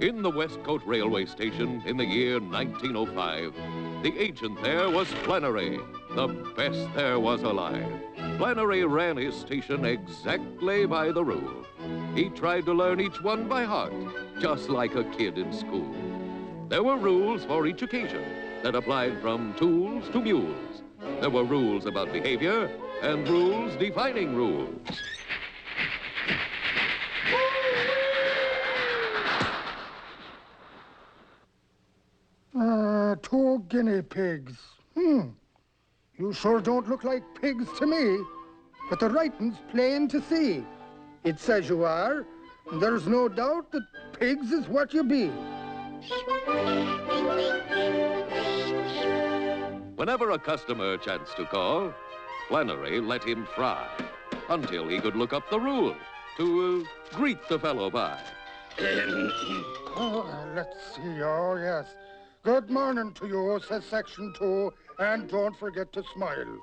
In the Westcote Railway Station in the year 1905, the agent there was Flannery, the best there was alive. Flannery ran his station exactly by the rule. He tried to learn each one by heart, just like a kid in school. There were rules for each occasion that applied from tools to mules. There were rules about behavior and rules defining rules. Two guinea pigs. You sure don't look like pigs to me. But the writing's plain to see. It says you are, and there's no doubt that pigs is what you be. Whenever a customer chanced to call, Flannery let him fry until he could look up the rule to greet the fellow by. Let's see. Oh, yes. Good morning to you, says Section 2, and don't forget to smile.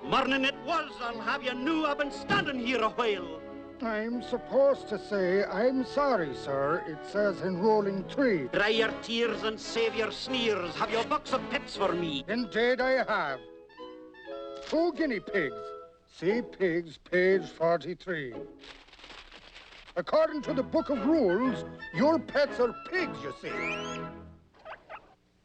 Morning it was. I'll have you knew I've been standing here a while. I'm supposed to say I'm sorry, sir. It says in Rolling 3. Dry your tears and save your sneers. Have you a box of pets for me? Indeed I have. Two guinea pigs. See pigs, page 43. According to the Book of Rules, your pets are pigs, you see.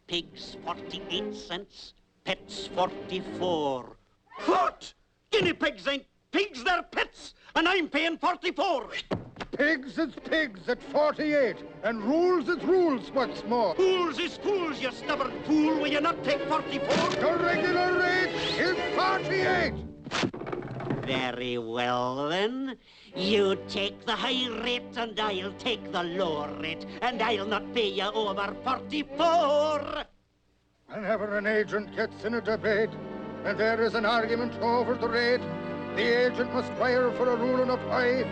Pigs 48 cents, pets 44. What? Guinea pigs ain't pigs, they're pets, and I'm paying 44. Pigs is pigs at 48, and rules is rules, what's more. Fools is fools, you stubborn fool. Will you not take 44? The regular rate is 48. Very well, then. You take the high rate, and I'll take the lower rate, and I'll not pay you over 44. Whenever an agent gets in a debate, and there is an argument over the rate, the agent must wire for a ruling up high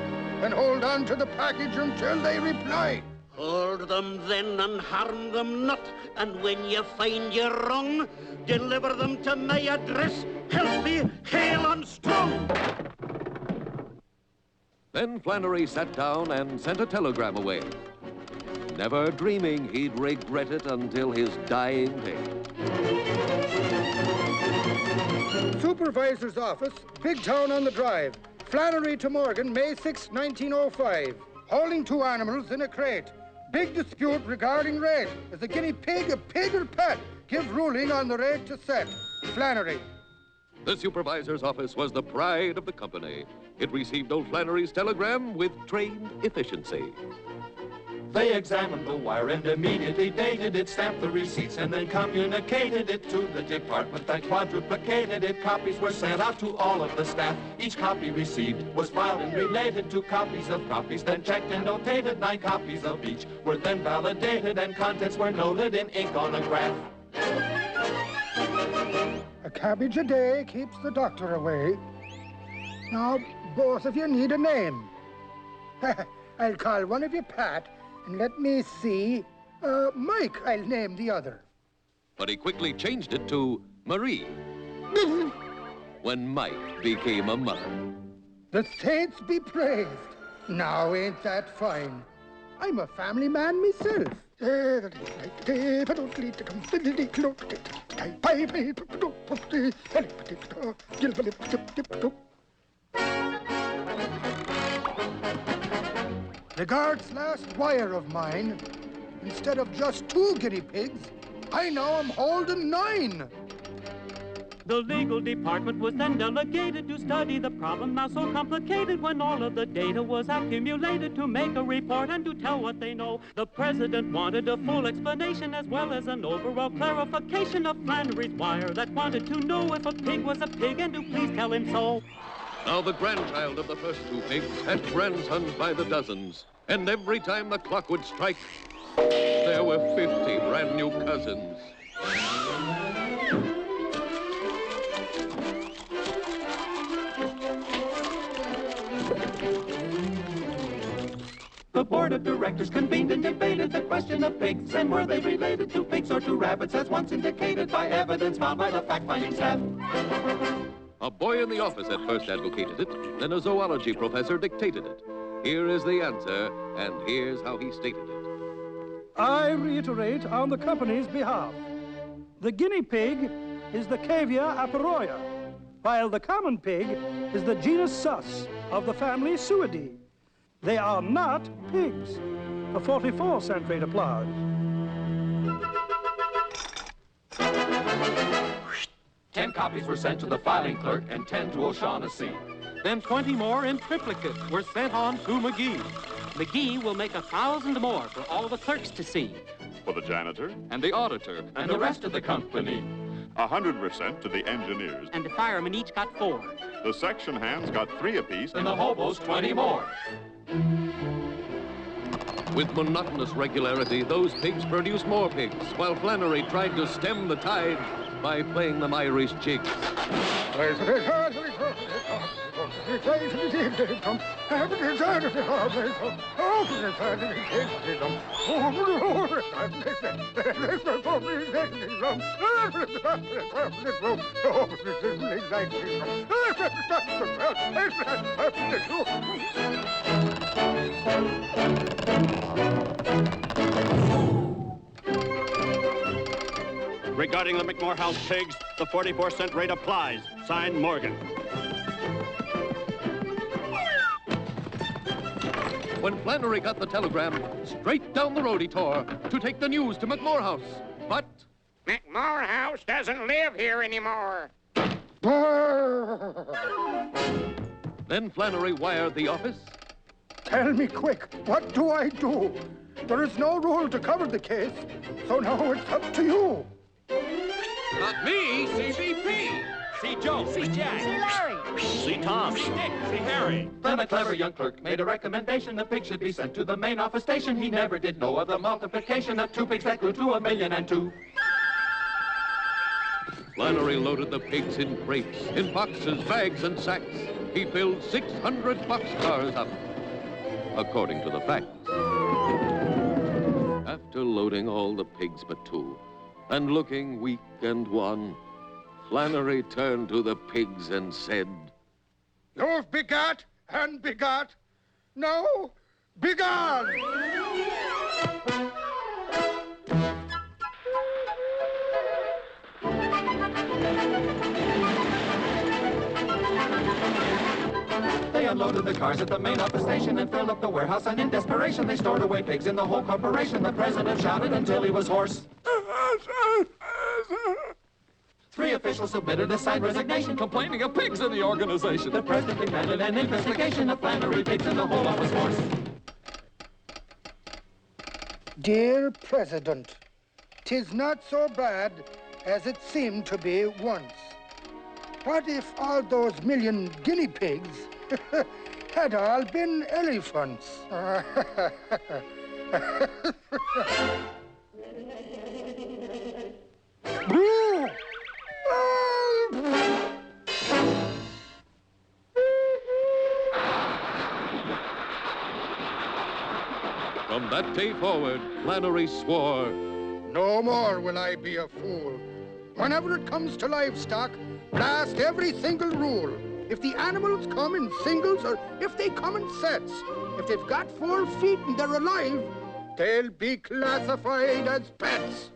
and hold on to the package until they reply. Hold them then and harm them not, and when you find you're wrong, deliver them to my address, healthy, hale and strong. Then Flannery sat down and sent a telegram away, never dreaming he'd regret it until his dying day. Supervisor's office, Big Town on the Drive. Flannery to Morgan, May 6, 1905. Holding two animals in a crate. Big dispute regarding rate. Is a guinea pig a pig or pet? Give ruling on the rate to set. Flannery. The supervisor's office was the pride of the company. It received old Flannery's telegram with trained efficiency. They examined the wire and immediately dated it, stamped the receipts, and then communicated it to the department that quadruplicated it. Copies were sent out to all of the staff. Each copy received was filed and related to copies of copies, then checked and notated. 9 copies of each were then validated, and contents were noted in ink on a graph. A cabbage a day keeps the doctor away. Now, both of you need a name. I'll call one of you Pat, and let me see. Mike, I'll name the other. But he quickly changed it to Marie when Mike became a mother. The saints be praised. Now, ain't that fine? I'm a family man myself. Regards last wire of mine. Instead of just 2 guinea pigs, I now am holding 9. The legal department was then delegated to study the problem, now so complicated, when all of the data was accumulated to make a report and to tell what they know. The president wanted a full explanation as well as an overall clarification of Flannery's wire that wanted to know if a pig was a pig and to please tell him so. Now the grandchild of the first 2 pigs had grandsons by the dozens, and every time the clock would strike, there were 50 brand new cousins. The board of directors convened and debated the question of pigs, and were they related to pigs or to rabbits, as once indicated by evidence found by the fact-finding staff. A boy in the office at first advocated it, then a zoology professor dictated it. Here is the answer, and here's how he stated it. I reiterate on the company's behalf. The guinea pig is the Cavia aperoia, while the common pig is the genus Sus of the family Suidae. They are not pigs. A 44-cent rate applies. Ten copies were sent to the filing clerk and 10 to O'Shaughnessy. Then 20 more in triplicate were sent on to McGee. McGee will make 1,000 more for all the clerks to see. For the janitor, And the auditor. And the rest of the company. 100% to the engineers. And the firemen each got 4. The section hands got 3 apiece. And the hobos 20 more. With monotonous regularity, those pigs produced more pigs, while Flannery tried to stem the tide by playing them Irish jigs. Regarding the McMore House pigs, the 44-cent rate applies. Signed, Morgan. When Flannery got the telegram, straight down the road he tore to take the news to McMore House. But McMore House doesn't live here anymore. then Flannery wired the office. Tell me quick, what do I do? There is no rule to cover the case, so now it's up to you. Not me, CVP. See Joe. See Jack. See Larry. See Tom. See Nick. See Harry. Then a clever young clerk made a recommendation the pig should be sent to the main office station. He never did know of the multiplication of 2 pigs that grew to 1,000,002. Flannery loaded the pigs in crates, in boxes, bags, and sacks. He filled 600 boxcars up, according to the facts. After loading all the pigs but 2, and looking weak and wan, Flannery turned to the pigs and said, You've begot and begot. Now, begone! They unloaded the cars at the main office station and filled up the warehouse, and in desperation they stored away pigs in the whole corporation. The president shouted until he was hoarse. 3 officials submitted a signed resignation complaining of pigs in the organization. The president demanded an investigation of Flannery pigs in the whole office force. Dear President, 'tis not so bad as it seemed to be once. What if all those million guinea pigs had all been elephants? From that day forward, Flannery swore, No more will I be a fool. Whenever it comes to livestock, blast every single rule. If the animals come in singles or if they come in sets, if they've got 4 feet and they're alive, they'll be classified as pets.